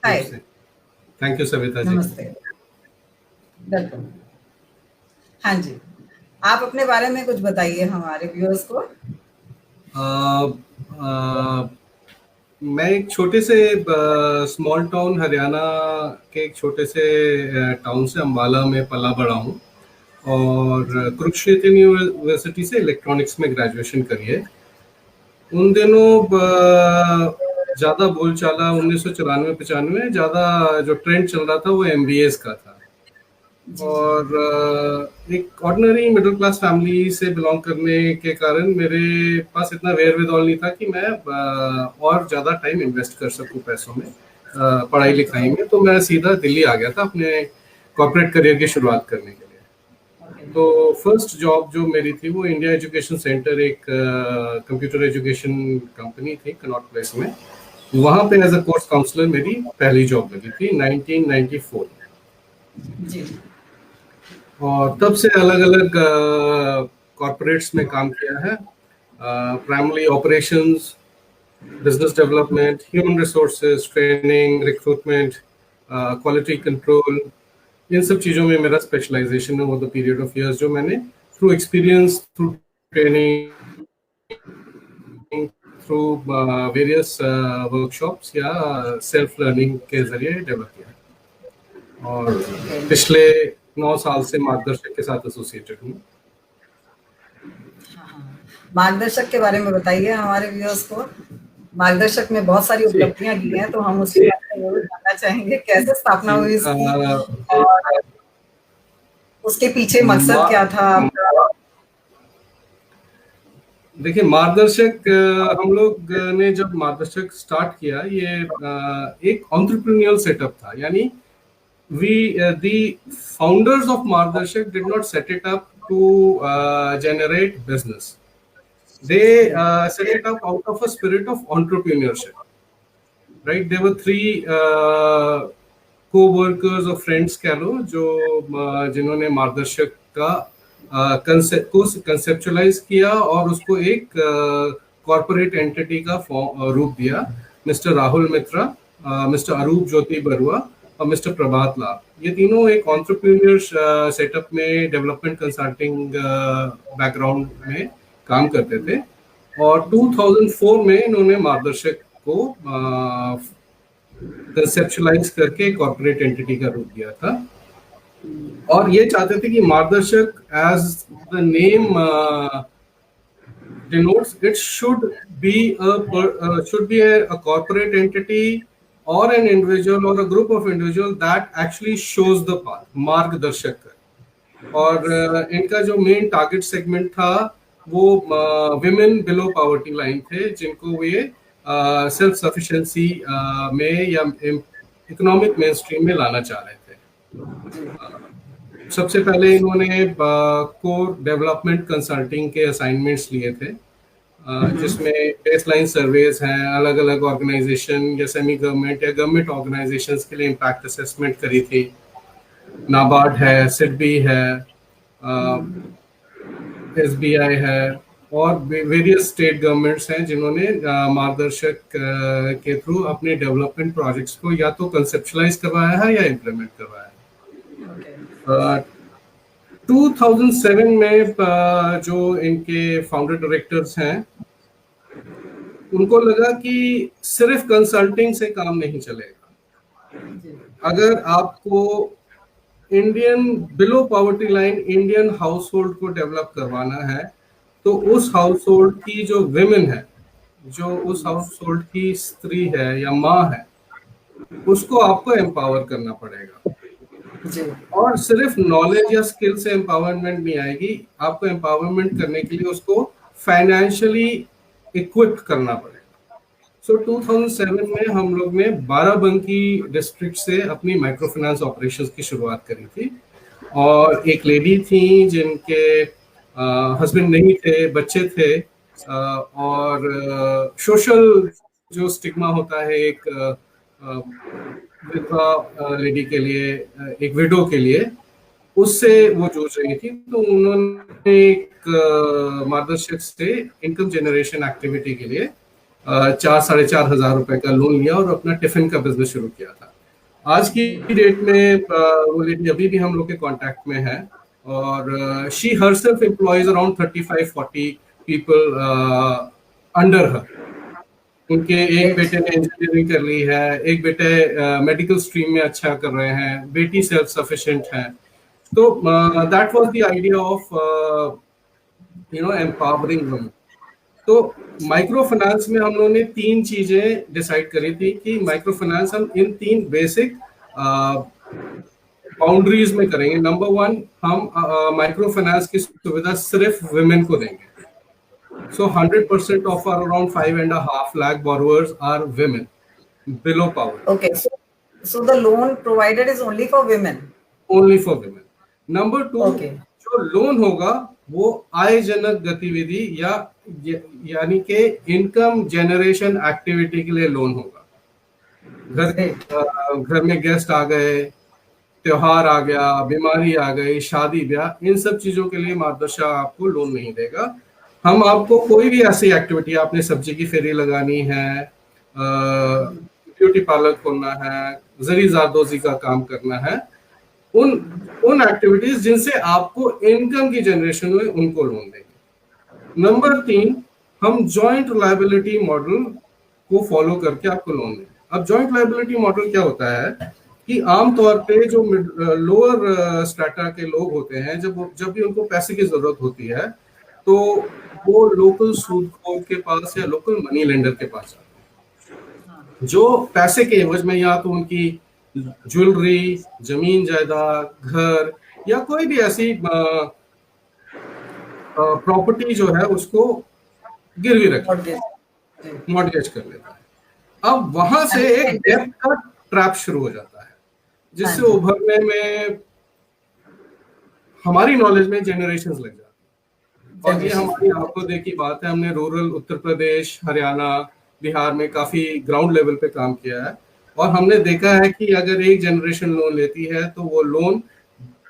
हाय। से। Thank you Savita ji. नमस्ते। Welcome. हाँ जी, आप अपने बारे में कुछ बताइए हमारे व्यूअर्स को। मैं एक छोटे से स्मॉल टाउन हरियाणा के एक छोटे से टाउन से अंबाला में पला बड़ा हूँ और कुरुक्षेत्र यूनिवर्सिटी से इलेक्ट्रॉनिक्स में ग्रेजुएशन करी है। उन दिनों ज़्यादा बोलचाला 1994-95 ज़्यादा जो ट्रेंड चल रहा था वो MBAs का था और एक ऑर्डिनरी मिडिल क्लास फैमिली से बिलोंग करने के कारण मेरे पास इतना वेयरविदॉल नहीं था कि मैं और ज़्यादा टाइम इन्वेस्ट कर सकूं पैसों में पढ़ाई लिखाई में। तो मैं सीधा दिल्ली आ गया था अपने कॉर्पोरेट करियर की शुरुआत करने के लिए। तो फर्स्ट जॉब जो मेरी थी वो इंडिया एजुकेशन सेंटर, एक कंप्यूटर एजुकेशन कंपनी थी कनॉट प्लेस में। वहाँ पे एज अ कोर्स काउंसलर मेरी पहली जॉब लगी थी 1994 जी। और तब से अलग अलग कॉर्पोरेट्स में काम किया है। Primary operations, business development, human resources, training, recruitment, quality control, इन सब चीज़ों में मेरा स्पेशलाइजेशन है over the period of years, जो मैंने through experience, through training, through various workshops या सेल्फ लर्निंग के जरिए डेवलप किया और पिछले 9 साल से मार्गदर्शक के साथ एसोसिएटेड हूँ। मार्गदर्शक के बारे में बताइए हमारे व्यूअर्स को। मार्गदर्शक में बहुत सारी उपलब्धियां की हैं, तो हम उसके बारे में जरूर जानना चाहेंगे, कैसे स्थापना हुई इसकी और उसके पीछे मकसद क्या था आपका। देखिए, मार्गदर्शक हम लोग ने जब मार्गदर्शक स्टार्ट किया, ये एक एंटरप्रेन्योरियल सेटअप था। यानी the founders of Margdarshak did not set it up to generate business. They set it up out of a spirit of entrepreneurship. Right? There were 3 co-workers or friends कह लो, जो जिन्होंने मार्गदर्शक का कंसेप्ट को conceptualise किया और उसको एक कॉर्पोरेट एंटिटी का रूप दिया। मिस्टर राहुल मित्रा, मिस्टर अरूप ज्योति बरुआ और मिस्टर प्रभात लाल। ये तीनों एक एंटरप्रेन्योर सेटअप में डेवलपमेंट कंसल्टिंग बैकग्राउंड में काम करते थे और 2004 में इन्होंने मार्गदर्शक को कंसेप्चुलाइज करके कॉर्पोरेट एंटिटी का रूप दिया था और ये चाहते थे कि मार्गदर्शक, as the name denotes, it should be a corporate entity or an individual or a group of individual that actually shows the path, मार्गदर्शक कर। और इनका जो मेन टारगेट सेगमेंट था वो विमेन बिलो पॉवर्टी लाइन थे, जिनको ये सेल्फ सफिशिएंसी में या इकोनॉमिक मेन स्ट्रीम में लाना चाह रहे थे। सबसे पहले इन्होंने कोर डेवलपमेंट कंसल्टिंग के असाइनमेंट्स लिए थे, जिसमें बेसलाइन सर्वेज हैं, अलग अलग ऑर्गेनाइजेशन या सेमी गवर्नमेंट या गवर्नमेंट ऑर्गेनाइजेशंस के लिए इम्पैक्ट असेसमेंट करी थी। नाबार्ड है, सिडबी है, SBI है और वेरियस स्टेट गवर्नमेंट्स हैं जिन्होंने मार्गदर्शक के थ्रू अपने डेवलपमेंट प्रोजेक्ट्स को या तो कंसेप्चुलाइज करवाया है या इम्प्लीमेंट करवाया है। 2007 में जो इनके फाउंडर डायरेक्टर्स हैं, उनको लगा कि सिर्फ कंसल्टिंग से काम नहीं चलेगा। अगर आपको Indian below poverty line Indian house hold को डेवलप करवाना है, तो उस हाउस होल्ड की जो विमेन है, जो उस हाउस होल्ड की स्त्री है या माँ है, उसको आपको एम्पावर करना पड़ेगा। और सिर्फ नॉलेज या स्किल से एम्पावरमेंट नहीं आएगी, आपको एम्पावरमेंट करने के लिए उसको फाइनेंशियली इक्विप करना पड़ेगा। सो 2007 में हम लोग ने बाराबंकी डिस्ट्रिक्ट से अपनी माइक्रो फाइनेंस ऑपरेशंस की शुरुआत करी थी और एक लेडी थी जिनके हस्बैंड नहीं थे, बच्चे थे और सोशल जो स्टिग्मा होता है एक विधवा लेडी के लिए, एक विडो के लिए, उससे वो जूझ रही थी। तो उन्होंने एक मार्गदर्शक से इनकम जनरेशन एक्टिविटी के लिए 4-4.5 हजार रुपए का लोन लिया और अपना टिफिन का बिजनेस शुरू किया था। आज की डेट में वो लेडी अभी भी हम लोग के कांटेक्ट में है, और she herself employees around 35-40 people under her. उनके एक बेटे ने इंजीनियरिंग कर ली है, एक बेटे मेडिकल स्ट्रीम में अच्छा कर रहे हैं, बेटी सेल्फ सफिशिएंट है। तो that was the idea of empowering women. तो माइक्रो फाइनेंस में हम लोगों ने 3 चीजें डिसाइड करी थी कि माइक्रो फाइनेंस हम इन 3 बेसिक बाउंड्रीज में करेंगे। नंबर 1, हम माइक्रो फाइनेंस की सुविधा सिर्फ वुमेन को देंगे। So 100% of our around 5.5 lakh borrowers are women below poverty. Okay, so the loan provided is only for women. Only for women. Number 2, okay. जो लोन होगा वो आयजनक गतिविधि यानी कि इनकम जनरेशन एक्टिविटी के लिए लोन होगा। घर में गेस्ट आ गए, त्योहार आ गया, बीमारी आ गई, शादी ब्याह, इन सब चीजों के लिए मार्गदर्शक आपको लोन नहीं देगा। हम आपको कोई भी ऐसी एक्टिविटी, आपने सब्जी की फेरी लगानी है, ब्यूटी पार्लर खोलना है, जरी जारदोजी का काम करना है, उन एक्टिविटीज जिनसे आपको इनकम की जनरेशन हुए, उनको लोन देंगे। नंबर 3, हम जॉइंट लायबिलिटी मॉडल को फॉलो करके आपको लोन देंगे। अब जॉइंट लायबिलिटी मॉडल क्या होता है कि आमतौर पे जो लोअर स्ट्रेटा के लोग होते हैं, जब भी उनको पैसे की जरूरत होती है तो वो लोकल सूदखोर के पास या लोकल मनी लेंडर के पास आते हैं, जो पैसे के एवज में या तो उनकी ज्वेलरी, जमीन जायदाद, घर या कोई भी ऐसी प्रॉपर्टी जो है उसको गिरवी रखे, मॉर्गेज कर लेता है। अब वहां से एक डेब्ट का ट्रैप शुरू हो जाता है, जिससे उभरने में हमारी नॉलेज में जनरेशंस लग जाती है। और ये हमारी आंखों देखी बात है। हमने रूरल उत्तर प्रदेश, हरियाणा, बिहार में काफी ग्राउंड लेवल पे काम किया है, और हमने देखा है कि अगर एक जनरेशन लोन लेती है तो वो लोन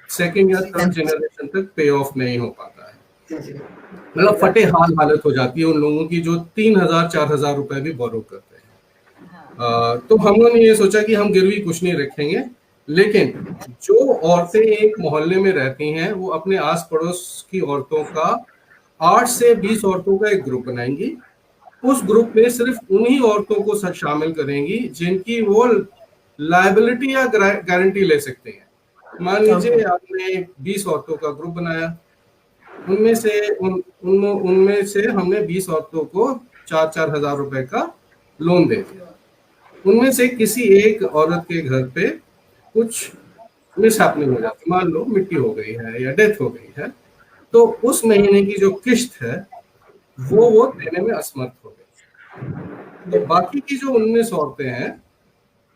सेकंड या थर्ड जनरेशन तक पे ऑफ नहीं हो पाता है। मतलब फटे हाल हालत हो जाती है उन लोगों की जो 3,000-4,000 रुपए भी बोरो करते हैं। तो हम लोगों ने ये सोचा कि हम गिरवी कुछ नहीं रखेंगे, लेकिन जो औरतें एक मोहल्ले में रहती हैं वो अपने आस पड़ोस की औरतों का 8 से 20 औरतों का एक ग्रुप बनाएंगी। उस ग्रुप में सिर्फ उन्हीं औरतों को शामिल करेंगी जिनकी वो लायबिलिटी या गारंटी ले सकते हैं। मान लीजिए आपने 20 औरतों का ग्रुप बनाया, उनमें से हमने 20 औरतों को 4-4 हजार रुपए का लोन दे दिया। उनमें से किसी एक औरत के घर पे कुछ मिसहैपनिंग हो जाती, मान लो मिट्टी हो गई है या डेथ हो गई है, तो उस महीने की जो किस्त है वो देने में असमर्थ हो गई। तो बाकी की जो 19 औरतें हैं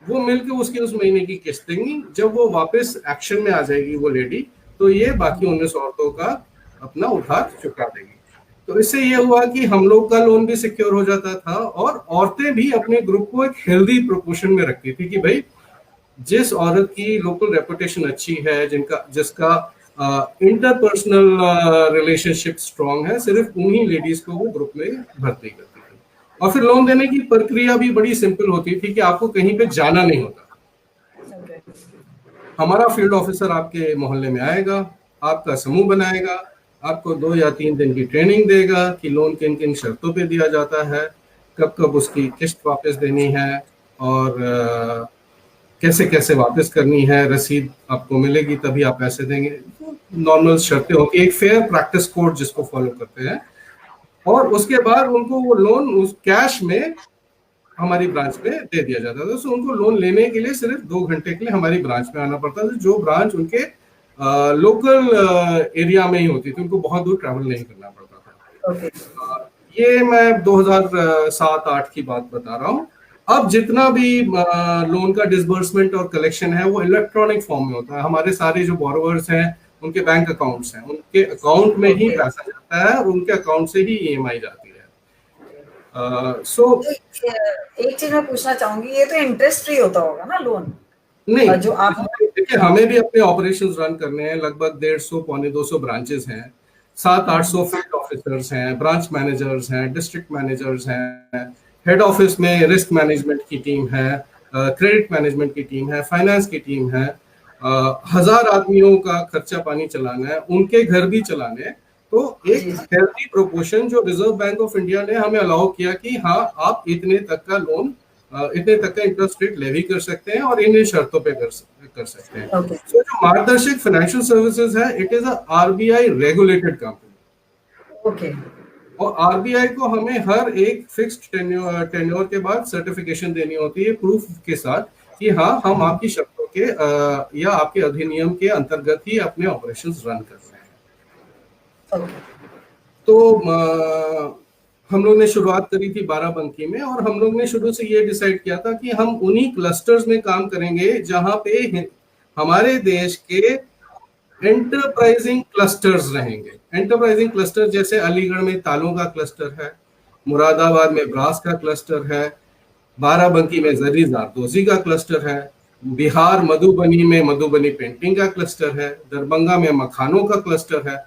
वो मिलकर उसकी उस महीने की किस्त देंगी। जब वो वापस एक्शन में आ जाएगी वो लेडी, तो ये बाकी 19 औरतों का अपना उधार चुका देगी। तो इससे ये हुआ कि हम लोग का लोन भी सिक्योर हो जाता था, और औरतें भी अपने ग्रुप को एक हेल्दी प्रोपोर्शन में रखती थी कि भाई जिस औरत की लोकल रेपुटेशन अच्छी है, जिसका इंटरपर्सनल रिलेशनशिप स्ट्रांग है, सिर्फ उन्हीं लेडीज को वो ग्रुप में भर्ती करती थी। और फिर लोन देने की प्रक्रिया भी बड़ी सिंपल होती थी कि आपको कहीं पे जाना नहीं होता। हमारा फील्ड ऑफिसर आपके मोहल्ले में आएगा, आपका समूह बनाएगा, आपको 2 या 3 दिन की ट्रेनिंग देगा कि लोन किन किन शर्तों पे दिया जाता है, कब कब उसकी किस्त वापस देनी है, और कैसे कैसे वापस करनी है, रसीद आपको मिलेगी तभी आप पैसे देंगे। नॉर्मल शर्तें होती है, एक फेयर प्रैक्टिस कोड जिसको फॉलो करते हैं। और उसके बाद उनको वो लोन उस कैश में हमारी ब्रांच में दे दिया जाता था। तो उनको लोन लेने के लिए सिर्फ 2 घंटे के लिए हमारी ब्रांच में आना पड़ता था, जो ब्रांच उनके लोकल एरिया में ही होती थी, उनको बहुत दूर ट्रैवल नहीं करना पड़ता था। ये मैं 2007-8 की बात बता रहा हूँ। अब जितना भी लोन का डिसबर्समेंट और कलेक्शन है वो इलेक्ट्रॉनिक फॉर्म में होता है। हमारे सारे जो बोरोवर्स हैं उनके बैंक अकाउंट्स हैं, उनके अकाउंट में ही पैसा जाता है और उनके अकाउंट से ही ईएमआई जाती है। एक चीज मैं पूछना चाहूंगी, ये तो इंटरेस्ट फ्री होता होगा ना लोन? नहीं, जो आप देखिए, हमें भी अपने ऑपरेशंस रन करने हैं। लगभग 150-200 ब्रांचेस हैं, 700-800 फील्ड ऑफिसर्स हैं, ब्रांच मैनेजर्स हैं, डिस्ट्रिक्ट मैनेजर्स हैं, हेड ऑफिस में रिस्क मैनेजमेंट की टीम है, क्रेडिट मैनेजमेंट की टीम है, फाइनेंस की टीम है, 1000 आदमियों का खर्चा पानी चलाना है, उनके घर भी चलाने हैं। तो एक हेल्थी प्रोपोर्शन जो रिजर्व बैंक ऑफ इंडिया ने हमें अलाउ किया कि हाँ आप इतने तक का लोन, इतने तक का इंटरेस्ट रेट लेवी कर सकते हैं और इन शर्तों पे कर सकते हैं। तो जो मार्गदर्शक फाइनेंशियल सर्विसेज है, it is a RBI regulated company. Okay. और आरबीआई को हमें हर एक फिक्स्ड टेन्योर के बाद सर्टिफिकेशन देनी होती है प्रूफ के साथ कि हाँ हम आपकी शर्तों के या आपके अधिनियम के अंतर्गत ही अपने ऑपरेशंस रन कर रहे हैं। तो हम लोग ने शुरुआत करी थी बाराबंकी में, और हम लोग ने शुरू से ये डिसाइड किया था कि हम उन्हीं क्लस्टर्स में काम करेंगे जहां पे हमारे देश के एंटरप्राइजिंग क्लस्टर्स रहेंगे। एंटरप्राइजिंग क्लस्टर जैसे अलीगढ़ में तालों का क्लस्टर है, मुरादाबाद में ब्रास का क्लस्टर है, बाराबंकी में जरी जारदोजी का क्लस्टर है, बिहार मधुबनी में मधुबनी पेंटिंग का क्लस्टर है, दरभंगा में मखानों का क्लस्टर है।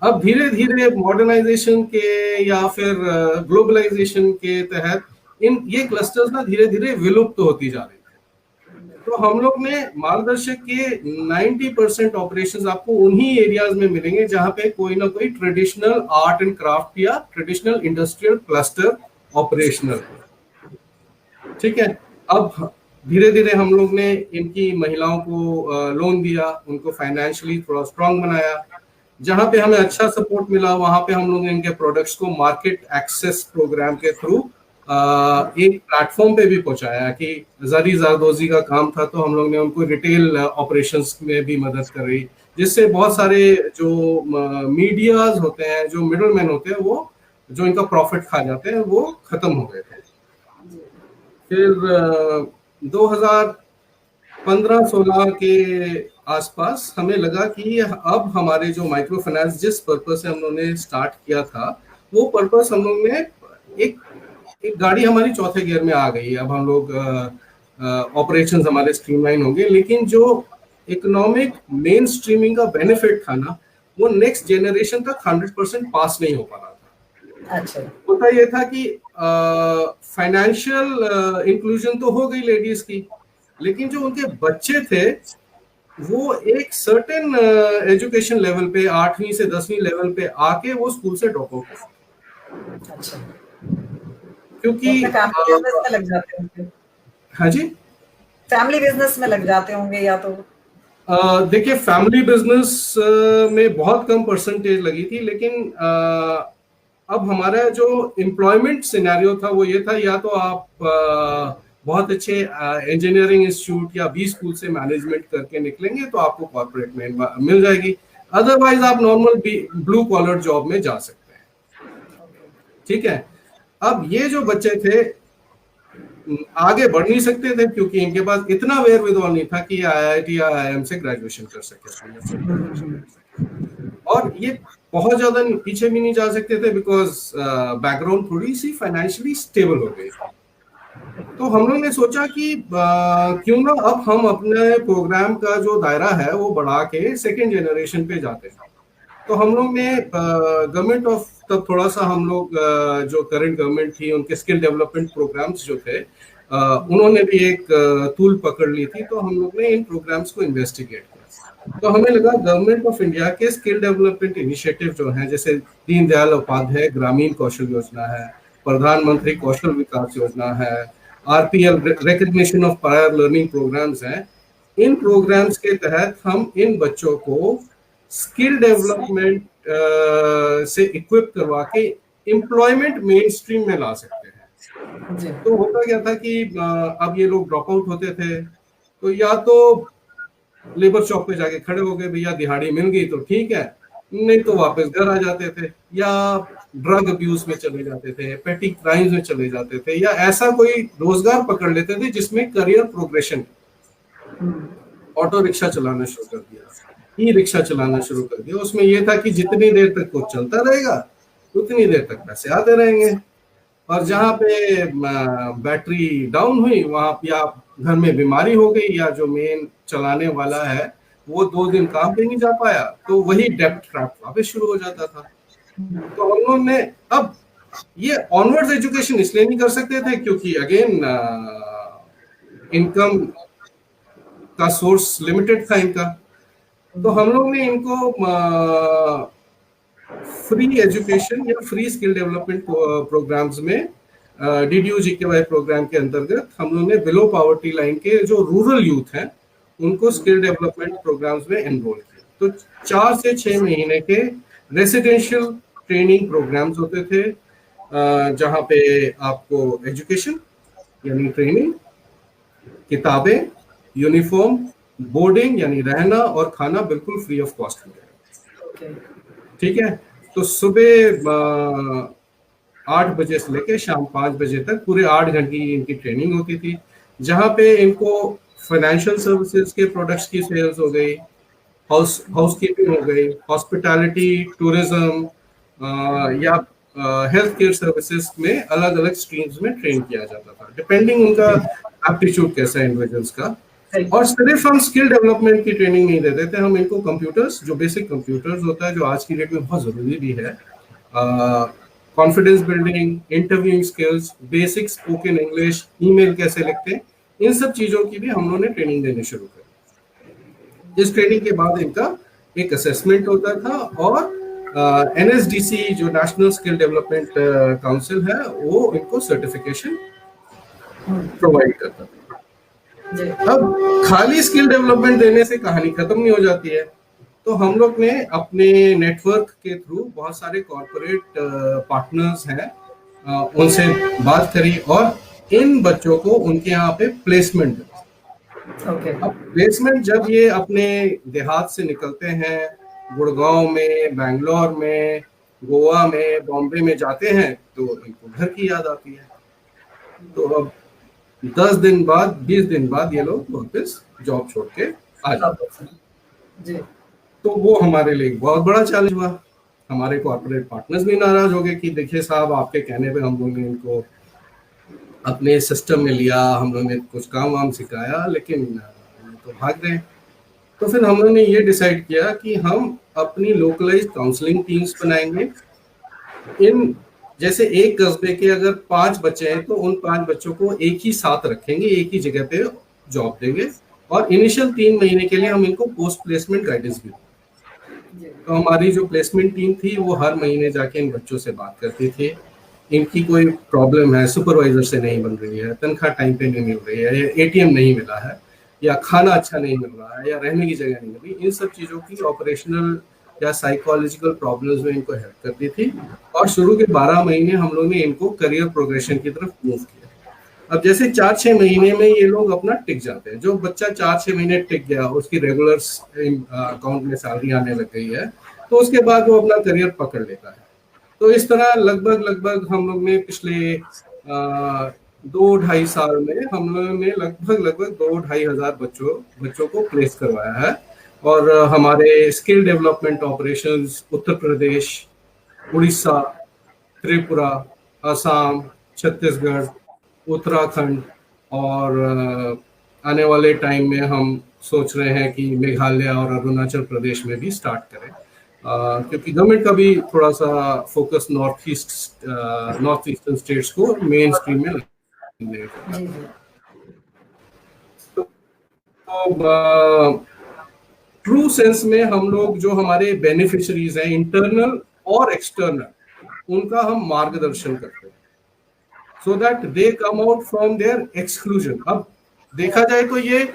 अब धीरे धीरे मॉडर्नाइजेशन के या फिर ग्लोबलाइजेशन के तहत ये क्लस्टर्स ना धीरे धीरे विलुप्त होती जा रही है। तो हम लोग ने मार्गदर्शक के 90% ऑपरेशंस आपको उन्हीं एरियाज में मिलेंगे जहां पे कोई ना कोई ट्रेडिशनल आर्ट एंड क्राफ्ट या ट्रेडिशनल इंडस्ट्रियल क्लस्टर ऑपरेशनल है। ठीक है। अब धीरे धीरे हम लोग ने इनकी महिलाओं को लोन दिया, उनको फाइनेंशियली थोड़ा स्ट्रांग बनाया। जहां पे हमें अच्छा सपोर्ट मिला वहां पे हम लोग ने इनके प्रोडक्ट्स को मार्केट एक्सेस प्रोग्राम के थ्रू एक प्लेटफॉर्म पे भी पहुंचाया कि जरी जारदोजी का काम था तो हम लोग ने उनको रिटेल ऑपरेशंस में भी मदद करी, जिससे बहुत सारे जो मीडियाज होते हैं, जो मिडल मैन होते हैं, वो जो इनका प्रॉफिट खा जाते हैं वो खत्म हो गए थे। फिर 2015-16 के आसपास हमें लगा कि अब हमारे जो माइक्रो फाइनेंस जिस पर्पस से हम लोगों ने स्टार्ट किया था वो पर्पस हम लोग ने एक गाड़ी हमारी चौथे गियर में आ गई है। अब हम लोग ऑपरेशंस हमारे स्ट्रीमलाइन होंगे, लेकिन जो इकोनॉमिक मेन स्ट्रीमिंग का बेनिफिट था ना वो नेक्स्ट जनरेशन तक 100% पास नहीं हो पा रहा था। अच्छा। होता ये था कि फाइनेंशियल इंक्लूजन तो हो गई लेडीज की, लेकिन जो उनके बच्चे थे वो एक सर्टेन एजुकेशन लेवल पे 8वीं से 10वीं लेवल पे आके वो स्कूल से ड्रॉप आउट कर। अच्छा। क्योंकि बिजनेस में लग जाते होंगे। हाँ जी, फैमिली बिजनेस में लग जाते होंगे या तो देखिए फैमिली बिजनेस में बहुत कम परसेंटेज लगी थी, लेकिन अब हमारा जो एम्प्लॉयमेंट सिनेरियो था वो ये था, या तो आप बहुत अच्छे इंजीनियरिंग इंस्टीट्यूट या बी स्कूल से मैनेजमेंट करके निकलेंगे तो आपको कॉर्पोरेट में मिल जाएगी, अदरवाइज आप नॉर्मल ब्लू कॉलर जॉब में जा सकते हैं। ठीक है। अब ये जो बच्चे थे आगे बढ़ नहीं सकते थे क्योंकि इनके पास इतना वेयरविदॉल नहीं था कि आईआईटी या आईआईएम से ग्रेजुएशन कर सके, और ये बहुत ज्यादा पीछे भी नहीं जा सकते थे बिकॉज बैकग्राउंड थोड़ी सी फाइनेंशियली स्टेबल हो गई। तो हम लोग ने सोचा कि क्यों ना अब हम अपने प्रोग्राम का जो दायरा है वो बढ़ा के सेकेंड जनरेशन पे जाते हैं। तो हम लोग ने गवर्नमेंट ऑफ तब थोड़ा सा हम लोग जो करंट गवर्नमेंट थी उनके स्किल डेवलपमेंट प्रोग्राम्स जो थे उन्होंने भी एक टूल पकड़ ली थी, तो हम लोग ने इन प्रोग्राम्स को इन्वेस्टिगेट किया। तो हमें लगा गवर्नमेंट ऑफ इंडिया के स्किल डेवलपमेंट इनिशिएटिव जो हैं, जैसे दीनदयाल उपाध्याय ग्रामीण कौशल योजना है, प्रधानमंत्री कौशल विकास योजना है, RPL recognition of prior learning programmes हैं, इन प्रोग्राम्स के तहत हम इन बच्चों को स्किल डेवलपमेंट से इक्विप करवा के एम्प्लॉयमेंट मेन स्ट्रीम में ला सकते हैं। तो होता क्या था कि अब ये लोग ड्रॉप आउट होते थे तो या तो लेबर शॉप पे जाके खड़े हो गए, भैया दिहाड़ी मिल गई तो ठीक है, नहीं तो वापस घर आ जाते थे, या ड्रग अब्यूज में चले जाते थे, पेटी क्राइम्स में चले जाते थे, या ऐसा कोई रोजगार पकड़ लेते थे जिसमें करियर प्रोग्रेशन। ऑटो रिक्शा चलाना शुरू कर दिया, ई रिक्शा चलाना शुरू कर दिया। उसमें यह था कि जितनी देर तक वो चलता रहेगा उतनी देर तक पैसे आते रहेंगे, और जहाँ पे बैटरी डाउन हुई वहां या घर में बीमारी हो गई या जो मेन चलाने वाला है वो 2 दिन काम पे नहीं जा पाया तो वही डेब्ट ट्रैप वापस शुरू हो जाता था। तो हम लोगों ने अब ये ऑनवर्ड्स एजुकेशन इसलिए नहीं कर सकते थे क्योंकि अगेन इनकम का सोर्स लिमिटेड था इनका, तो हम लोग ने इनको फ्री एजुकेशन या फ्री स्किल डेवलपमेंट प्रोग्राम्स में DDU-GKY प्रोग्राम के अंतर्गत हम लोग ने बिलो पॉवर्टी लाइन के जो रूरल यूथ हैं उनको स्किल डेवलपमेंट प्रोग्राम्स में एनरोल किया। तो 4 से 6 महीने के रेसिडेंशियल ट्रेनिंग प्रोग्राम्स होते थे, जहां पे आपको एजुकेशन यानी ट्रेनिंग, किताबें, यूनिफॉर्म, बोर्डिंग यानी रहना और खाना बिल्कुल फ्री ऑफ कॉस्ट मिलेगा। ठीक है, तो सुबह 8 बजे से लेकर शाम 5 बजे तक पूरे 8 घंटे की इनकी ट्रेनिंग होती थी, जहां पे इनको फाइनेंशियल सर्विसेज के प्रोडक्ट्स की सेल्स हो गई, हाउसकीपिंग हो गई, हॉस्पिटैलिटी, टूरिज्म या हेल्थ केयर सर्विसेज में अलग अलग स्ट्रीम्स में ट्रेन किया जाता था, डिपेंडिंग उनका एप्टीट्यूड कैसा है इंडिविजुअल्स का। और सिर्फ हम स्किल डेवलपमेंट की ट्रेनिंग नहीं देते थे, हम इनको कंप्यूटर्स, जो बेसिक कंप्यूटर्स होता है जो आज की डेट में बहुत जरूरी भी है, confidence building, interviewing skills, basic spoken English, email कैसे लिखते हैं, इन सब चीजों की भी हम लोगों ने ट्रेनिंग देनी शुरू कर। इस ट्रेनिंग के बाद इनका एक असेसमेंट होता था और NSDC जो नेशनल स्किल डेवलपमेंट काउंसिल है वो इनको सर्टिफिकेशन प्रोवाइड करता था। अब खाली स्किल डेवलपमेंट देने से कहानी खत्म नहीं हो जाती है, तो हम लोग ने अपने नेटवर्क के थ्रू बहुत सारे कॉर्पोरेट पार्टनर्स हैं, उनसे बात करी और इन बच्चों को उनके यहाँ पे प्लेसमेंट। अब प्लेसमेंट जब ये अपने देहात से निकलते हैं, गुड़गांव में, बैंगलोर में, गोवा में, बॉम्बे में जाते हैं, तो इनको घर की याद आती है। तो अब 10 दिन बाद, 20 दिन बाद ये लोग वापस जॉब छोड़ के आ जाते हैं। तो वो हमारे लिए बहुत बड़ा चैलेंज हुआ। हमारे कॉर्पोरेट पार्टनर्स भी नाराज हो गए कि देखिए साहब, आपके कहने पे हम लोग ने इनको अपने सिस्टम में लिया, हम लोग ने कुछ काम वाम सिखाया, लेकिन तो भाग गए। तो फिर हम लोग ने ये डिसाइड किया कि हम अपनी लोकलाइज्ड काउंसलिंग टीम्स बनाएंगे। इन जैसे एक कस्बे के अगर 5 बच्चे हैं तो उन 5 बच्चों को एक ही साथ रखेंगे, एक ही जगह पे जॉब देंगे और इनिशियल 3 महीने के लिए हम इनको पोस्ट प्लेसमेंट गाइडेंस भी देंगे। तो हमारी जो प्लेसमेंट टीम थी वो हर महीने जाके इन बच्चों से बात करती थी, इनकी कोई प्रॉब्लम है, सुपरवाइजर से नहीं बन रही है, तनख्वाह टाइम पे नहीं मिल रही है, या ATM नहीं मिला है, या खाना अच्छा नहीं मिल रहा है, या रहने की जगह नहीं मिल रही, इन सब चीज़ों की ऑपरेशनल या साइकोलॉजिकल प्रॉब्लम्स में इनको हेल्प करती थी। और शुरू के 12 महीने हम लोग ने इनको करियर प्रोग्रेशन की तरफ मूव किया। अब जैसे 4-6 महीने में ये लोग अपना टिक जाते हैं, जो बच्चा 4-6 महीने टिक गया, उसकी रेगुलर अकाउंट में सैलरी आने लग गई है, तो उसके बाद वो अपना करियर पकड़ लेता है। तो इस तरह लगभग हम लोग ने पिछले 2-2.5 साल में हम लोगों ने लगभग 2-2.5 हजार बच्चों को प्लेस करवाया है। और हमारे skill development operations Uttar Pradesh, Orissa, Tripura, Assam, Chhattisgarh, Uttarakhand और आने वाले टाइम में हम सोच रहे हैं कि मेघालय और अरुणाचल प्रदेश में भी स्टार्ट करें, क्योंकि गवर्नमेंट का भी थोड़ा सा फोकस नॉर्थ ईस्टर्न स्टेट्स को मेन स्ट्रीम में लगने का। तो ट्रू सेंस में हम लोग जो हमारे बेनिफिशरीज हैं, इंटरनल और एक्सटर्नल, उनका हम मार्गदर्शन करते हैं so that they come out from their exclusion. अब देखा जाए तो ये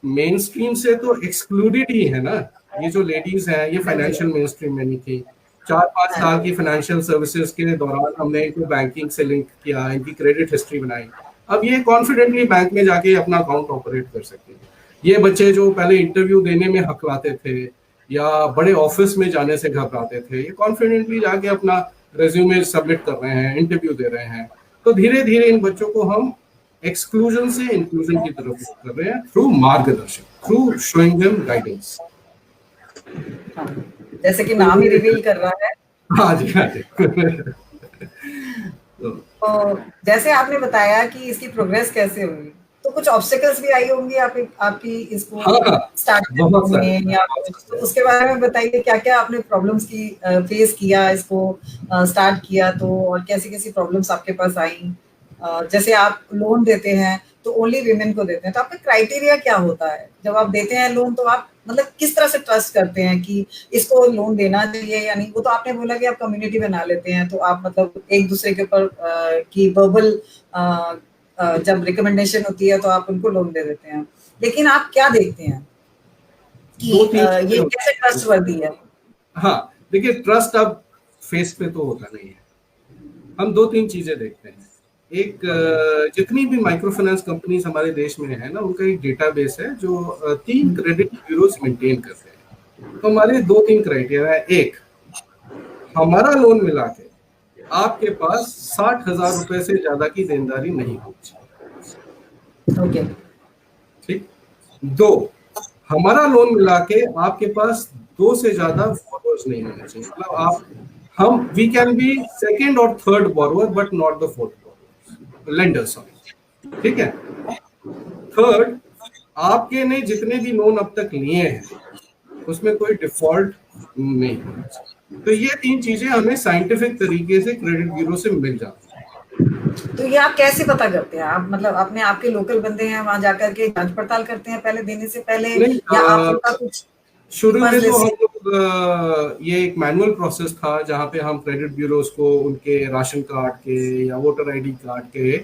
मेन स्ट्रीम से तो एक्सक्लूडेड ही है ना, ये जो लेडीज हैं ये फाइनेंशियल मेन स्ट्रीम में नहीं थी। 4-5 साल की फाइनेंशियल सर्विसेज के दौरान हमने इनको बैंकिंग से लिंक किया, इनकी क्रेडिट हिस्ट्री बनाई। अब ये कॉन्फिडेंटली बैंक में जाके अपना अकाउंट ऑपरेट कर सकते हैं। ये बच्चे जो पहले इंटरव्यू देने में हकलाते थे या बड़े ऑफिस में जाने से घबराते थे, ये कॉन्फिडेंटली जाके अपना रेज्यूमे सबमिट कर रहे हैं, इंटरव्यू दे रहे हैं। तो धीरे धीरे इन बच्चों को हम एक्सक्लूजन से इंक्लूजन की तरफ कर रहे हैं थ्रू मार्गदर्शन, थ्रू शोइंग देम गाइडेंस। जैसे कि नाम ही रिवील कर रहा है। हाँ जी, हाँ जी। तो जैसे आपने बताया कि इसकी प्रोग्रेस कैसे हुई, तो कुछ ऑब्स्टिकल्स भी आई होंगी आपकी इसको स्टार्ट करने में, या तो उसके बारे में बताइए, क्या क्या आपने प्रॉब्लम्स की फेस किया इसको स्टार्ट किया तो, और कैसी कैसी प्रॉब्लम्स आपके पास आई, जैसे आप लोन देते हैं तो ओनली वीमेन को देते हैं, तो आपका क्राइटेरिया क्या होता है जब आप देते हैं लोन? तो आप मतलब किस तरह से ट्रस्ट करते हैं कि इसको लोन देना चाहिए या नहीं? वो तो आपने बोला कि आप कम्युनिटी बना लेते हैं, तो आप मतलब एक दूसरे के ऊपर की वर्बल जब रिकमेंडेशन होती है तो आप उनको लोन दे देते हैं, लेकिन आप क्या देखते हैं कि ये कैसे ट्रस्टवर्दी है? हाँ, देखिए ट्रस्ट अब फेस पे तो होता नहीं है। हम 2-3 चीजें देखते हैं। एक, जितनी भी माइक्रो फाइनेंस कंपनीज हमारे देश में है ना, उनका एक डेटाबेस है जो 3 क्रेडिट ब्यूरोज मेंटेन करते हैं। तो हमारे 2-3 क्राइटेरिया है। एक, हमारा लोन मिला के आपके पास 60,000 रुपए से ज्यादा की देनदारी नहीं होनी चाहिए। ओके। ठीक। 2, हमारा लोन मिला के आपके पास 2 से ज्यादा बोरोवर्स नहीं होने चाहिए। मतलब आप, हम, वी कैन बी सेकेंड और third borrower but not the fourth borrower, lender, sorry. ठीक है। थर्ड, आपके ने जितने भी लोन अब तक लिए हैं उसमें कोई डिफॉल्ट नहीं होना चाहिए। तो ये 3 चीजें हमें साइंटिफिक तरीके से क्रेडिट ब्यूरो से मिल जाती है। तो ये आप कैसे पता करते हैं? आप मतलब अपने आपके लोकल बंदे हैं, वहां जाकर के जांच पड़ताल करते हैं पहले देने से पहले, या आप उनका कुछ शुरू में तो हम लोग, ये एक मैनुअल प्रोसेस था जहाँ पे हम क्रेडिट ब्यूरोज को उनके राशन कार्ड के या वोटर आईडी कार्ड के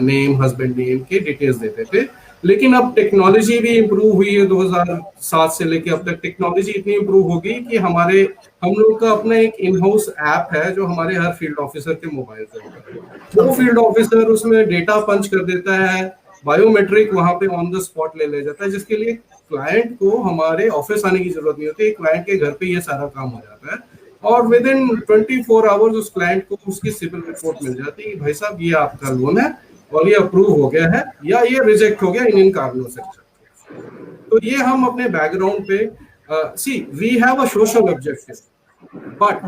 नेम, हस्बैंड नेम के डिटेल्स देते थे। लेकिन अब टेक्नोलॉजी भी इम्प्रूव हुई है। 2007 से लेके अब तक टेक्नोलॉजी इतनी इम्प्रूव हो गई कि हम लोग का अपना एक इन हाउस ऐप है जो हमारे हर फील्ड ऑफिसर के मोबाइल पे होता है। वो फील्ड ऑफिसर उसमें डेटा पंच कर देता है, बायोमेट्रिक वहां पे ऑन द स्पॉट ले जाता है, जिसके लिए क्लाइंट को हमारे ऑफिस आने की जरूरत नहीं होती। क्लाइंट के घर पे ये सारा काम हो जाता है और विद इन 24 आवर्स उस क्लाइंट को उसकी सिविल रिपोर्ट मिल जाती है कि भाई साहब ये आपका लोन है और ये अप्रूव हो गया है या ये रिजेक्ट हो गया इन कारणों से। तो ये हम अपने बैकग्राउंड पे, see we have a social objective, but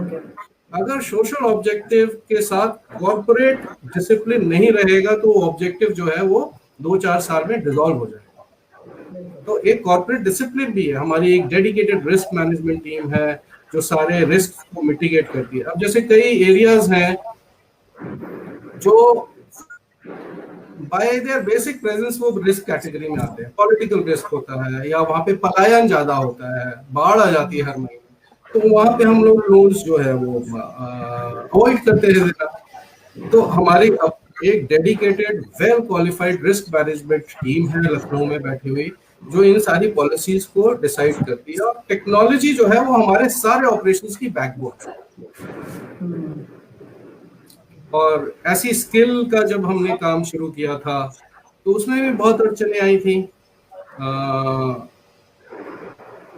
अगर सोशल ऑब्जेक्टिव के साथ कॉर्पोरेट डिसिप्लिन नहीं रहेगा तो ऑब्जेक्टिव जो है वो 2-4 साल में डिसॉल्व हो जाएगा। तो एक कॉर्पोरेट डिसिप्लिन भी है। हमारी एक डेडिकेटेड रिस्क मैनेजमेंट टीम है जो सारे रिस्क को मिटिगेट करती है। अब जैसे कई एरियाज हैं जो बाय देयर बेसिक प्रेजेंस वो रिस्क कैटेगरी में आते हैं। पॉलिटिकल रिस्क होता है या वहाँ पे पलायन ज्यादा होता है, बाढ़ आ जाती है हर महीने, तो वहाँ पे हम लोग लोन्स जो है वो अवॉइड करते हैं। तो हमारी अब एक dedicated well qualified risk management team है लखनऊ में बैठी हुई जो इन सारी पॉलिसीज को डिसाइड करती है। और टेक्नोलॉजी जो है वो हमारे सारे ऑपरेशंस की बैकबोन है। और ऐसी स्किल का जब हमने काम शुरू किया था तो उसमें भी बहुत अड़चने आई थी।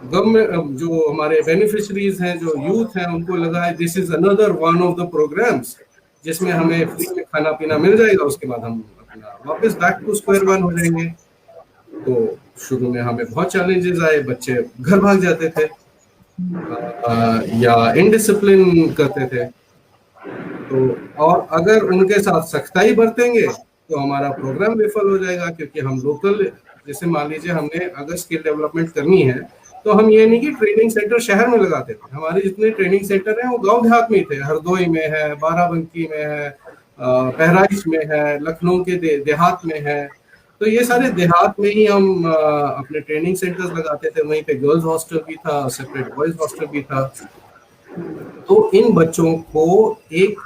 गवर्नमेंट जो हमारे बेनिफिशरीज हैं, जो यूथ हैं, उनको लगा है this is another one of the programmes जिसमें हमें फ्री में खाना पीना मिल जाएगा, उसके बाद हम अपना वापस बैक टू स्क्वायर वन हो जाएंगे। तो शुरू में हमें बहुत चैलेंजेस आए, बच्चे घर भाग जाते थे या इनडिसिप्लिन करते थे। तो और अगर उनके साथ सख्ताई बरतेंगे तो हमारा प्रोग्राम विफल हो जाएगा, क्योंकि हम लोकल, जैसे मान लीजिए हमने अगर स्किल डेवलपमेंट करनी है तो हम ये नहीं कि ट्रेनिंग सेंटर शहर में लगाते थे। हमारे जितने ट्रेनिंग सेंटर हैं वो गांव देहात में ही थे। हरदोई में है, बाराबंकी में है, बहराइच में है, लखनऊ के देहात में है। तो ये सारे देहात में ही हम अपने ट्रेनिंग सेंटर्स लगाते थे। वहीं पे गर्ल्स हॉस्टल भी था, सेपरेट बॉयज हॉस्टल भी था। तो इन बच्चों को एक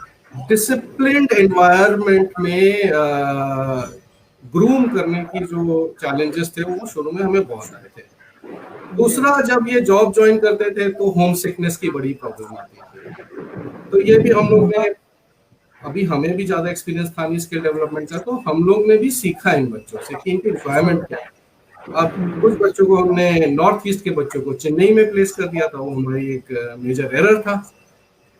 डिसिप्लिन्ड एनवायरनमेंट में ग्रूम करने की जो चैलेंजेस थे वो शुरू में हमें बहुत आए थे। दूसरा, जब ये जॉब ज्वाइन करते थे तो होम सिकनेस की बड़ी प्रॉब्लम आती थी। तो ये भी हम लोग ने, अभी हमें भी ज्यादा एक्सपीरियंस था नहीं स्किल डेवलपमेंट का, तो हम लोग ने भी सीखा इन बच्चों से कि इनकी रिक्वायरमेंट क्या है। अब कुछ बच्चों को हमने, नॉर्थ ईस्ट के बच्चों को चेन्नई में प्लेस कर दिया था, वो हमारी एक मेजर एरर था।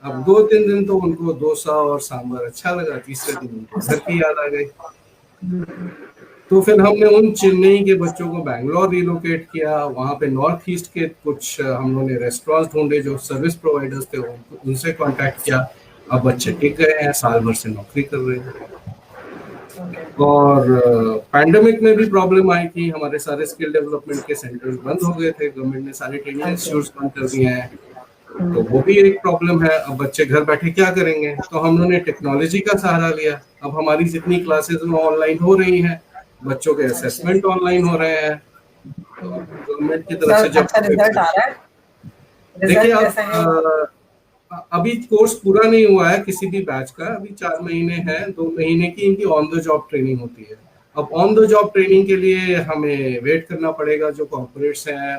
अब 2-3 दिन तो उनको डोसा और सांभर अच्छा लगा, तीसरे दिन उनको घर की याद आ गई। तो फिर हमने उन चेन्नई के बच्चों को बैंगलोर रिलोकेट किया। वहाँ पे नॉर्थ ईस्ट के कुछ हम लोगों ने रेस्टोरेंट्स ढूंढे जो सर्विस प्रोवाइडर्स थे, उनसे कांटेक्ट किया। अब बच्चे टिक गए हैं, साल भर से नौकरी कर रहे हैं। और पैंडेमिक में भी प्रॉब्लम आई थी, हमारे सारे स्किल डेवलपमेंट के सेंटर्स बंद हो गए थे। गवर्नमेंट ने सारे ट्रेनिंग इंस्टीट्यूट्स बंद कर दिए हैं। तो वो भी एक प्रॉब्लम है। अब बच्चे घर बैठे क्या करेंगे, तो हम लोगों ने टेक्नोलॉजी का सहारा लिया। अब हमारी जितनी क्लासेस ऑनलाइन हो रही हैं, बच्चों के असेसमेंट ऑनलाइन हो रहे हैं, तो गवर्नमेंट की तरफ से जब अच्छा रिजल्ट आ रहा है, देखिए, रिजल्ट कैसा है? अभी कोर्स पूरा नहीं हुआ है किसी भी बैच का, अभी 4 महीने हैं, 2 महीने की इनकी ऑन द जॉब ट्रेनिंग होती है। अब ऑन द जॉब ट्रेनिंग के लिए हमें वेट करना पड़ेगा। जो कॉर्पोरेट्स हैं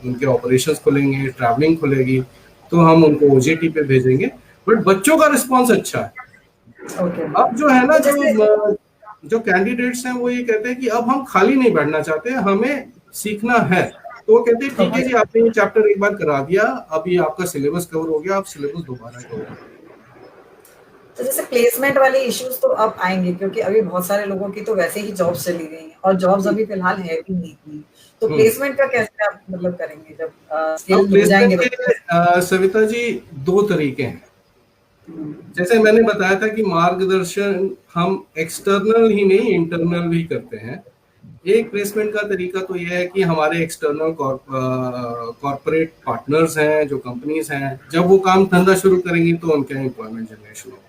उनके ऑपरेशंस खुलेंगे, ट्रैवलिंग खुलेगी, तो हम उनको ओजेटी पे भेजेंगे। बट बच्चों का रिस्पॉन्स अच्छा है। अब जो है ना, जो कैंडिडेट्स हैं वो ये कहते हैं कि अब हम खाली नहीं बैठना चाहते, हमें सीखना है। तो वो कहते हैं ठीक है जी, आपने ये चैप्टर एक बार करा दिया, अभी आपका सिलेबस कवर हो गया, आप सिलेबस दोबारा करो। तो जैसे प्लेसमेंट वाले इश्यूज तो अब आएंगे, क्योंकि अभी बहुत सारे लोगों की तो वैसे ही जॉब्स चली गई हैं और जॉब्स अभी फिलहाल है भी नहीं इतनी। तो प्लेसमेंट का कैसे आप मतलब करेंगे जब स्किल हो जाएंगे? सविता जी, 2 तरीके हैं। जैसे मैंने बताया था कि मार्गदर्शन हम एक्सटर्नल ही नहीं, इंटरनल भी करते हैं। एक प्लेसमेंट का तरीका तो यह है कि हमारे एक्सटर्नल कॉर्पोरेट पार्टनर्स हैं, जो कंपनीज हैं, जब वो काम धंधा शुरू करेंगी तो उनके एम्प्लॉयमेंट जनरेशन होगा।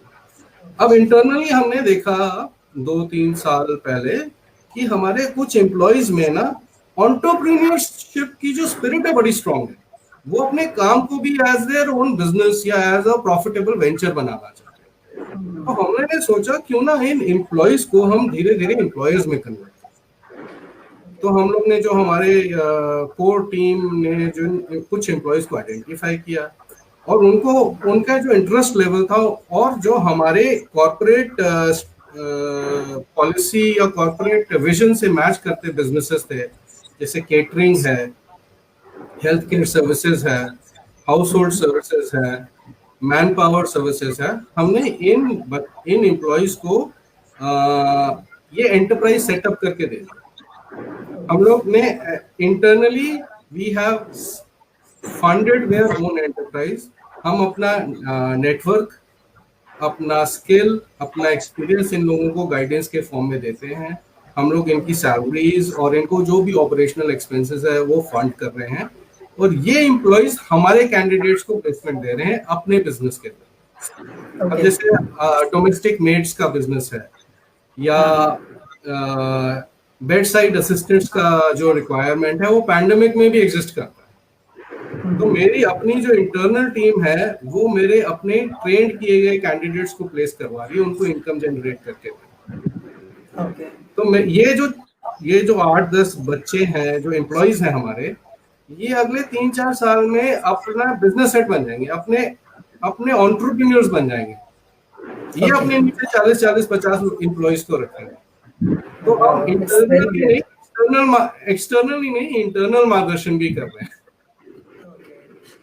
अब इंटरनली हमने देखा 2-3 साल पहले कि हमारे कुछ एम्प्लॉयज में ना एंटरप्रेन्योरशिप की जो स्पिरिट है बड़ी स्ट्रांग है। वो अपने काम को भी एज देयर ओन बिजनेस या एज अ प्रॉफिटेबल वेंचर बनाना चाहते हैं। तो हमने सोचा क्यों ना इन एम्प्लॉयज को हम धीरे धीरे एम्प्लॉयर्स में कन्वर्ट। तो हम लोग ने, जो हमारे कोर टीम ने जो कुछ एम्प्लॉयज को आइडेंटिफाई किया और उनको उनका जो इंटरेस्ट लेवल था और जो हमारे कॉर्पोरेट पॉलिसी या कॉर्पोरेट विजन से मैच करते बिजनेसेस थे, जैसे केटरिंग है, हेल्थ केयर सर्विसेज है, हाउस होल्ड सर्विसेज है, मैन पावर सर्विसेज है। हमने इन एम्प्लॉयज को ये एंटरप्राइज सेटअप करके दे दिया। हम लोग ने internally we have funded their own enterprise. हम अपना नेटवर्क, अपना स्किल, अपना एक्सपीरियंस इन लोगों को गाइडेंस के फॉर्म में देते हैं। हम लोग इनकी सैलरीज और इनको जो भी ऑपरेशनल एक्सपेंसेस है वो फंड कर रहे हैं, और ये एम्प्लॉयज हमारे कैंडिडेट्स को प्लेसमेंट दे रहे हैं अपने बिजनेस के लिए। अब जैसे डोमेस्टिक मेड्स का बिजनेस है या बेड साइड असिस्टेंट्स का जो रिक्वायरमेंट है वो पैंडेमिक में भी एग्जिस्ट करता है। तो मेरी अपनी जो इंटरनल टीम है वो मेरे अपने ट्रेंड किए गए कैंडिडेट्स को प्लेस करवा रही है, उनको इनकम जनरेट करके। तो मैं ये जो 8-10 बच्चे हैं, जो एम्प्लॉयज हैं हमारे, ये अगले 3-4 साल में अपना बिजनेस सेट बन जाएंगे, अपने एंटरप्रेन्योर्स बन जाएंगे। ये अपने नीचे 40-50 एम्प्लॉयज को रखेंगे। तो हम एक्सटर्नली नहीं, इंटरनल मार्गदर्शन भी कर रहे हैं।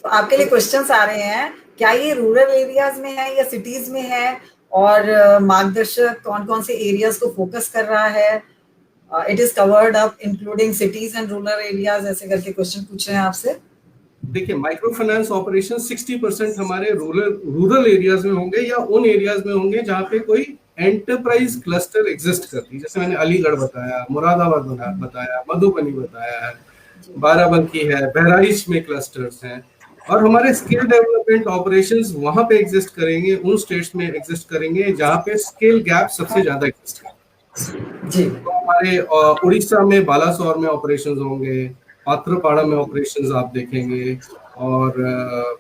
तो आपके लिए क्वेश्चंस आ रहे हैं, क्या ये रूरल एरियाज में है या सिटीज में है, और मार्गदर्शक कौन कौन से एरियाज को फोकस कर रहा है? It is covered up including cities and rural areas, ऐसे करके क्वेश्चन पूछ रहे हैं आपसे। देखिए, माइक्रो फाइनेंस ऑपरेशन 60% हमारे रूरल एरियाज में होंगे या उन एरियाज में होंगे जहाँ पे कोई एंटरप्राइज क्लस्टर एग्जिस्ट करती है। जैसे मैंने अलीगढ़ बताया, मुरादाबाद बताया, मधुबनी बताया, बाराबंकी है, बहराइच में क्लस्टर्स हैं। और हमारे स्किल डेवलपमेंट ऑपरेशंस वहां पे एग्जिस्ट करेंगे, उन स्टेट्स में एग्जिस्ट करेंगे जहाँ पे स्किल गैप सबसे ज्यादा एग्जिस्ट करेंगे जी। तो हमारे उड़ीसा में बालासोर में ऑपरेशंस होंगे, पात्रपाड़ा में ऑपरेशंस आप देखेंगे, और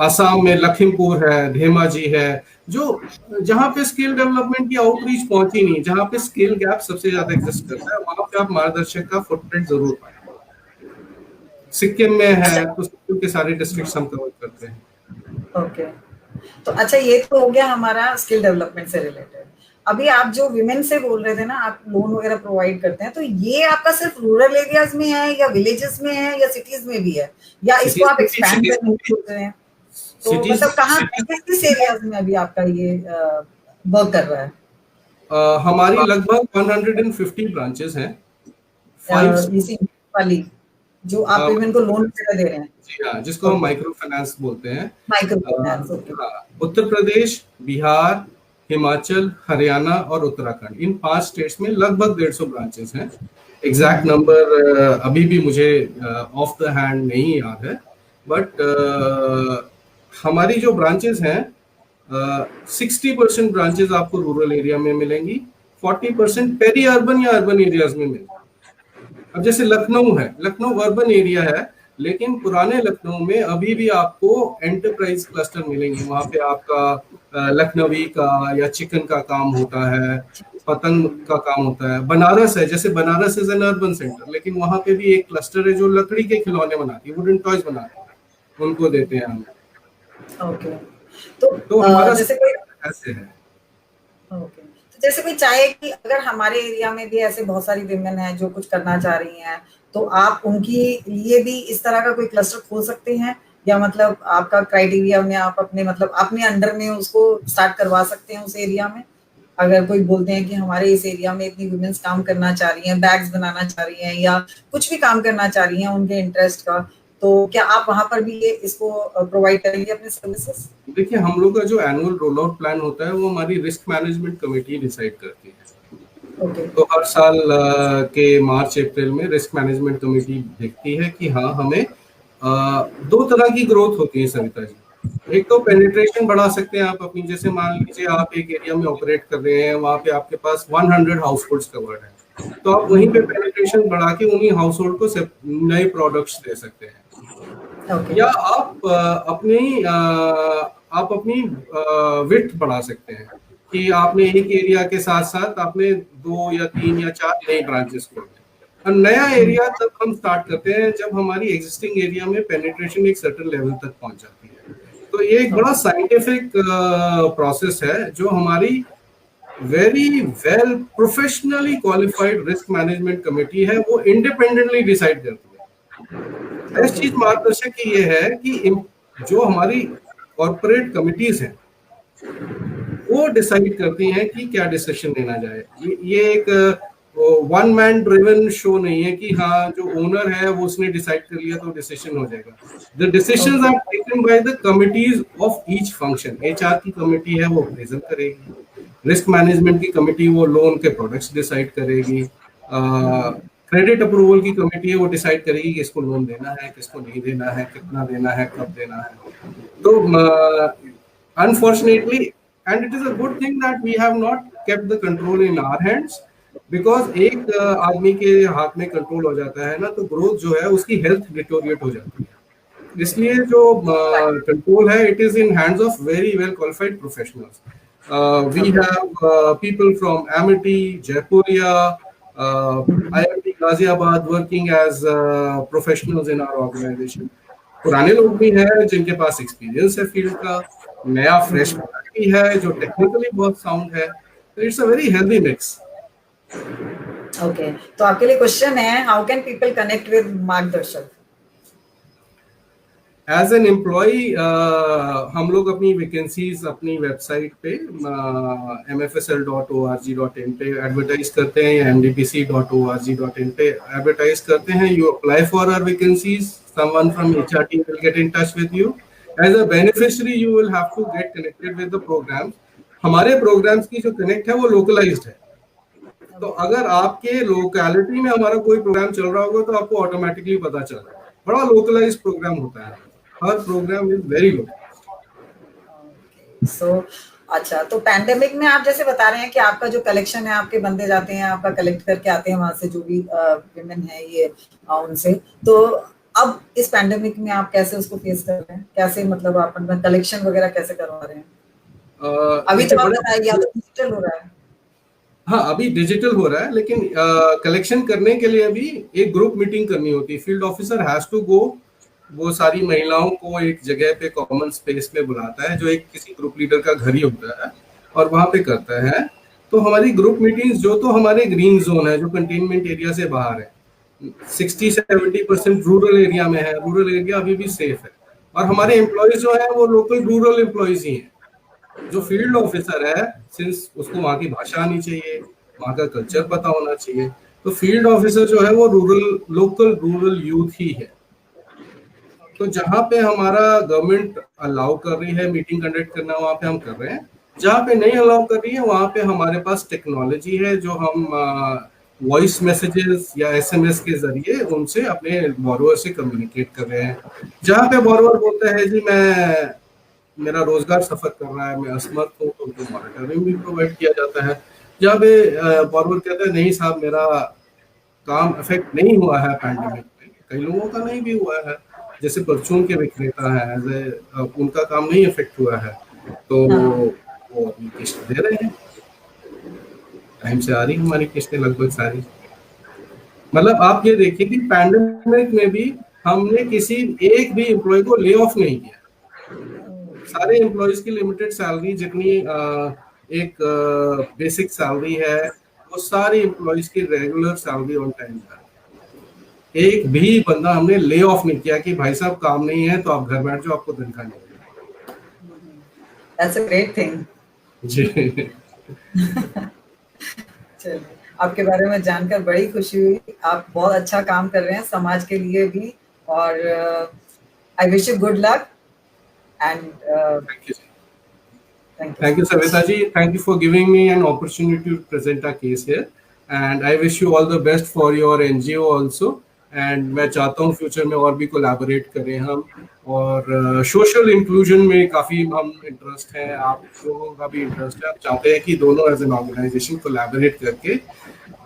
आसाम में लखीमपुर है, धेमाजी है, जो जहाँ पे स्किल डेवलपमेंट की आउटरीच पहुंची नहीं, जहाँ पे स्किल गैप सबसे ज्यादा एग्जिस्ट करता है, वहां पे आप मार्गदर्शक का फुटप्रिंट जरूर पाएंगे। सिक्किम में है तो सिक्किम के सारे डिस्ट्रिक्ट्स हम कवर करते हैं। ओके, तो अच्छा, ये तो हो गया हमारा स्किल डेवलपमेंट से रिलेटेड। अभी आप जो विमेन से बोल रहे थे ना, आप लोन वगैरह प्रोवाइड करते हैं, तो ये आपका सिर्फ रूरल एरियाज में है या विलेजेस में है या सिटीज में भी है, या इसको आप एक्सपैंड करने की सोच रहे हैं? तो मतलब कहाँ, किस एरियाज में अभी आपका ये वर्क कर रहा है? हमारी लगभग 150 ब्रांचेस हैं, वाली जो आप विमेन को लोन दे रहे हैं। जी हाँ, जिसको हम माइक्रो फाइनेंस बोलते हैं। माइक्रो फाइनेंस, उत्तर प्रदेश, बिहार, हिमाचल, हरियाणा और उत्तराखंड, इन 5 स्टेट्स में लगभग 150 ब्रांचेस हैं। एग्जैक्ट नंबर अभी भी मुझे ऑफ द हैंड नहीं याद है, बट हमारी जो ब्रांचेस हैं 60% ब्रांचेस आपको रूरल एरिया में मिलेंगी, 40% पेरी अर्बन या अर्बन एरियाज में मिलेंगी। अब जैसे लखनऊ है, लखनऊ अर्बन एरिया है, लेकिन पुराने लखनऊ में अभी भी आपको एंटरप्राइज क्लस्टर मिलेंगे। वहाँ पे आपका लखनवी का या चिकन का काम होता है, पतंग का काम होता है। बनारस है, जैसे Banaras is an urban centre, लेकिन वहाँ पे भी एक क्लस्टर है जो लकड़ी के खिलौने बनाती है, वुडन टॉयज बनाती है, उनको देते हैं हम। ओके, तो हमारा जैसे कोई ऐसे है। ओके, तो जैसे कोई चाहे कि अगर हमारे एरिया में भी ऐसे बहुत सारी विमेन हैं जो कुछ करना चाह रही हैं, तो आप उनकी लिए भी इस तरह का कोई क्लस्टर खोल सकते हैं, या मतलब आपका क्राइटेरिया में आप अपने मतलब अपने अंडर में उसको स्टार्ट करवा सकते हैं उस एरिया में? अगर कोई बोलते हैं कि हमारे इस एरिया में इतनी वुमेन्स काम करना चाह रही हैं, बैग्स बनाना चाह रही हैं या कुछ भी काम करना चाह रही हैं उनके इंटरेस्ट का, तो क्या आप वहां पर भी ये इसको प्रोवाइड करेंगे अपने सर्विसेज? देखिए, हम लोग का जो एनुअल रोल आउट प्लान होता है वो हमारी रिस्क मैनेजमेंट कमेटी डिसाइड करती है। ओके। तो हर साल के मार्च अप्रैल में रिस्क मैनेजमेंट कमेटी देखती है कि हाँ, हमें दो तरह की ग्रोथ होती है सविता जी। एक तो पेनिट्रेशन बढ़ा सकते हैं आप अपनी, जैसे मान लीजिए आप एक एरिया में ऑपरेट कर रहे हैं, वहाँ पे आपके पास 100 हाउस होल्ड्स कवर्ड है, तो आप वहीं पे पेनिट्रेशन बढ़ा के उन्हीं हाउस होल्ड को नए प्रोडक्ट्स दे सकते हैं। या आप अपनी विड्थ बढ़ा सकते हैं कि आपने एक एरिया के साथ साथ आपने 2 या 3 या 4 नए ब्रांचेस खोले। और नया एरिया तब हम स्टार्ट करते हैं जब हमारी एग्जिस्टिंग एरिया में पेनिट्रेशन एक सर्टेन लेवल तक पहुंच जाती है। तो ये एक बड़ा साइंटिफिक प्रोसेस है जो हमारी very well professionally qualified risk management committee है, वो इंडिपेंडेंटली डिसाइड करती है। इस चीज मार्गदर्शक की ये है कि जो हमारी कॉर्पोरेट कमिटीज हैं वो डिसाइड करती हैं कि क्या डिसीजन लेना जाए। ये एक वन मैन ड्रिवन शो नहीं है कि हाँ जो ओनर है वो उसने डिसाइड कर लिया तो डिसीजन हो जाएगा। The decisions are taken by the committees of each function. HR की कमिटी है वो अप्रेजल करेगी, रिस्क मैनेजमेंट की कमिटी वो लोन के प्रोडक्ट्स डिसाइड करेगी, क्रेडिट अप्रूवल की कमेटी है वो डिसाइड करेगी कि इसको लोन देना है, किसको नहीं देना है, कितना देना है, कब देना है। तो unfortunately, and it is a good thing that we have not kept the control in our hands, because एक आदमी के हाथ में कंट्रोल हो जाता है ना, तो ग्रोथ जो है उसकी हेल्थ डिटोरिएट हो जाती है। इसलिए जो कंट्रोल है it is in hands of very well qualified professionals. We have people from Amity, Jaipuria, IIT Ghaziabad working as professionals in our organization. पुराने लोग भी हैं जिनके पास एक्सपीरियंस है फील्ड का, नया फ्रेश भी है जो टेक्निकली बहुत साउंड है। तो it's a very healthy mix. Okay, तो आपके लिए क्वेश्चन है, how can people connect with मार्गदर्शक? एज एन एम्प्लॉई हम लोग अपनी वैकेंसीज अपनी वेबसाइट पे mfsl.org.in पे एडवर्टाइज करते हैं या mdpc.org.in पे एडवर्टाइज करते हैं। You apply for our vacancies, someone from HR team will get in touch with you. As a beneficiary you will have to get connected with the programs. हमारे programmes की जो connect है वो localised है, तो अगर आपके लोकेलिटी में हमारा कोई प्रोग्राम चल रहा होगा तो आपको ऑटोमेटिकली पता चल रहा है। बड़ा लोकलाइज्ड प्रोग्राम होता है, हर प्रोग्राम इज वेरी लोकलाइज्ड। सो अच्छा, तो पैंडेमिक में आप जैसे बता रहे हैं कि आपका जो कलेक्शन है, आपके बंदे जाते हैं, आपका कलेक्ट करके आते हैं वहां से जो भी विमेन है ये उनसे, तो अब इस पैंडेमिक में आप कैसे उसको फेस कर रहे हैं? कैसे मतलब आप अपना कलेक्शन वगैरह कैसे करवा रहे हैं? अभी तो आप बताइए, तो डिजिटल हो रहा है। हाँ, अभी डिजिटल हो रहा है, लेकिन कलेक्शन करने के लिए अभी एक ग्रुप मीटिंग करनी होती है। Field officer has to go, वो सारी महिलाओं को एक जगह पे कॉमन स्पेस में बुलाता है जो एक किसी ग्रुप लीडर का घर ही होता है और वहां पे करता है। तो हमारी ग्रुप मीटिंग्स जो तो हमारे ग्रीन जोन है जो कंटेनमेंट एरिया से बाहर है, 60-70% रूरल एरिया में है, रूरल एरिया अभी भी सेफ है। और हमारे एम्प्लॉयज जो है वो लोकल रूरल एम्प्लॉयज ही हैं। जो फील्ड ऑफिसर है, सिंस उसको वहाँ की भाषा आनी चाहिए, वहाँ का कल्चर पता होना चाहिए, तो फील्ड ऑफिसर जो है वो लोकल रूरल यूथ ही है। तो जहाँ पे हमारा गवर्नमेंट अलाउ कर रही है मीटिंग कंडक्ट करना, वहाँ पे हम कर रहे हैं। जहाँ पे नहीं अलाउ कर रही है वहाँ पे हमारे पास टेक्नोलॉजी है जो हम वॉइस मैसेजेस या एसएमएस के जरिए उनसे अपने बोरोवर से कम्युनिकेट कर रहे हैं। जहाँ पे बोरोवर बोलते हैं जी मैं मेरा रोजगार सफर कर रहा है, मैं असमर्थ हूँ, तो उनको मॉनिटरिंग भी प्रोवाइड किया जाता है। जहाँ पे बोरोवर कहता है नहीं साहब मेरा काम अफेक्ट नहीं हुआ है पैंडेमिक में, कई लोगों का नहीं भी हुआ है, जैसे परचून के विक्रेता है उनका काम नहीं अफेक्ट हुआ है, तो वो अपनी किस्त दे रहे हैं, टाइम से आ रही हमारी किस्तें लगभग सारी। मतलब आप ये देखिए कि पैंडेमिक में भी हमने किसी एक भी एम्प्लॉय को ले ऑफ नहीं किया, सारे एम्प्लॉयज की लिमिटेड सैलरी जितनी एक बेसिक सैलरी है वो सारी एम्प्लॉयज की रेगुलर सैलरी ऑन टाइम है। एक भी बंदा हमने ले ऑफ नहीं किया कि भाई साहब काम नहीं है तो आप घर बैठ जाओ, आपको तनख्वाह नहीं मिलेगी। That's a great thing. जी चलिए, आपके बारे में जानकर बड़ी खुशी हुई। आप बहुत अच्छा काम कर रहे हैं समाज के लिए भी, और I wish you good luck and Thank you, Savita ji. Thank you for giving me an opportunity to present our case here, and I wish you all the best for your NGO also. And मैं चाहता हूँ future में और भी collaborate करें हम, और social inclusion में काफ़ी हम इंटरेस्ट है, आप लोगों का भी इंटरेस्ट है। हम चाहते हैं कि दोनों एज एन ऑर्गेनाइजेशन कोलैबोरेट करके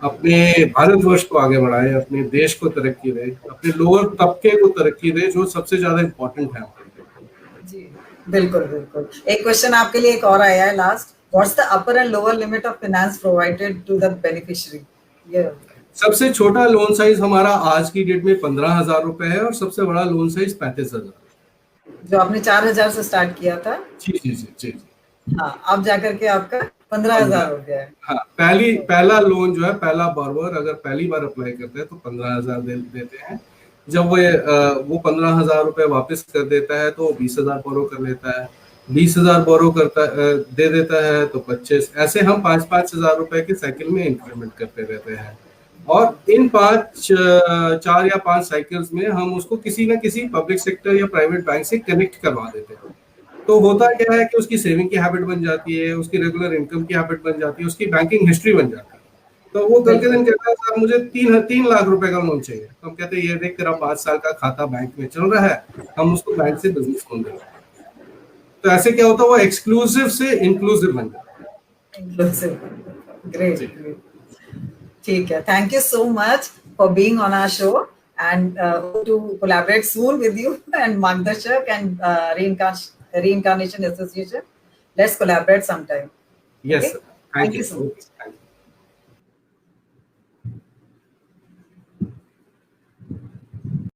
अपने भारतवर्ष को आगे बढ़ाएं, अपने देश को तरक्की दें, अपने लोअर तबके को तरक्की दें, जो सबसे ज़्यादा इम्पोर्टेंट है। जी बिल्कुल बिल्कुल। एक क्वेश्चन आपके लिए एक और आया है last, what's the upper and lower limit of finance provided to the beneficiary? ये सबसे छोटा लोन साइज हमारा आज की डेट में 15,000 रुपए है, और सबसे बड़ा लोन साइज 35,000, जो आपने 4,000 से स्टार्ट किया था। जी जी जी जी। हाँ, अब जाकर के आपका 15,000 हो गया है। हाँ, पहला लोन जो है, पहला बोरोवर अगर पहली बार अप्लाई करते हैं तो 15,000 देते हैं। जब वो 15,000 रुपए वापस कर देता है तो 20,000 बोरो कर लेता है, 20,000 बोरो करता दे देता है तो 25, ऐसे हम 5,000 रुपए के साइकिल में इंक्रीमेंट करते रहते हैं। और इन 4 या 5 साइकिल्स में हम उसको किसी ना किसी पब्लिक सेक्टर या प्राइवेट बैंक से कनेक्ट करवा देते हैं। तो होता क्या है कि उसकी सेविंग की हैबिट बन जाती है, उसकी रेगुलर इनकम की हैबिट बन जाती है, उसकी बैंकिंग हिस्ट्री बन जाती है। तो वो कल के दिन कहता है सर मुझे 3 लाख रुपए का लोन चाहिए, तो हम कहते हैं ये देख तेरा 5 साल का खाता बैंक में चल रहा है, हम उसको बैंक से बिजनेस खोल देंगे। तो ऐसे क्या होता है, वो एक्सक्लूसिव से इंक्लूसिव बन जाता है। ग्रेट, ठीक है। Thank you so much for being on our show, and to collaborate soon with you and Margdarshak and Reincarnation Association. Let's collaborate sometime. Yes, okay? Thank you so much.